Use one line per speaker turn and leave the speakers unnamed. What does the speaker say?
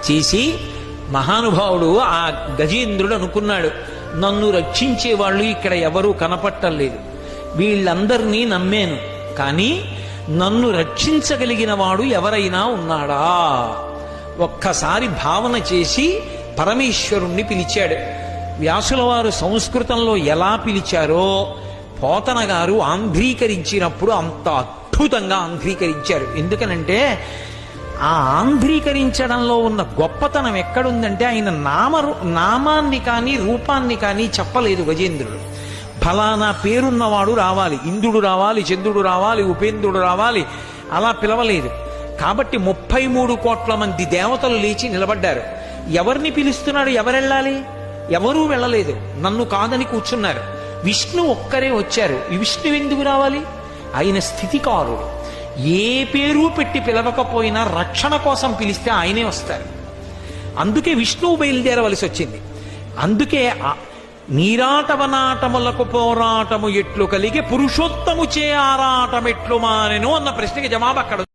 చేసి మహానుభావుడు ఆ గజేంద్రుడు అనుకున్నాడు, నన్ను రక్షించే వాళ్ళు ఇక్కడ ఎవరూ కనపట్టలేదు, వీళ్ళందరినీ నమ్మాను, కానీ నన్ను రక్షించగలిగిన వాడు ఎవరైనా ఉన్నాడా? ఒక్కసారి భావన చేసి పరమేశ్వరుణ్ణి పిలిచాడు. వ్యాసుల వారు సంస్కృతంలో ఎలా పిలిచారో పోతన గారు ఆంధ్రీకరించినప్పుడు అంత అద్భుతంగా ఆంధ్రీకరించారు. ఎందుకనంటే ఆ ఆంధ్రీకరించడంలో ఉన్న గొప్పతనం ఎక్కడుందంటే ఆయన నామాన్ని కానీ రూపాన్ని కానీ చెప్పలేదు గజేంద్రుడు. ఫలానా పేరున్నవాడు రావాలి, ఇంద్రుడు రావాలి, చంద్రుడు రావాలి, ఉపేంద్రుడు రావాలి, అలా పిలవలేదు. కాబట్టి 33 కోట్ల మంది దేవతలు లేచి నిలబడ్డారు. ఎవరిని పిలుస్తున్నాడు? ఎవరెళ్ళాలి? ఎవరూ వెళ్ళలేదు, నన్ను కాదని కూర్చున్నారు. విష్ణు ఒక్కరే వచ్చారు. విష్ణు ఎందుకు రావాలి? ఆయన స్థితికారుడు. ఏ పేరు పెట్టి పిలవకపోయినా రక్షణ కోసం పిలిస్తే ఆయనే వస్తారు. అందుకే విష్ణువు బయలుదేరవలసి వచ్చింది. అందుకే నీరాటవనాటములకు పోరాటము ఎట్లు కలిగి పురుషోత్తము చే ఆరాటమెట్లు మానెను అన్న ప్రశ్నకి జవాబు అక్కడ.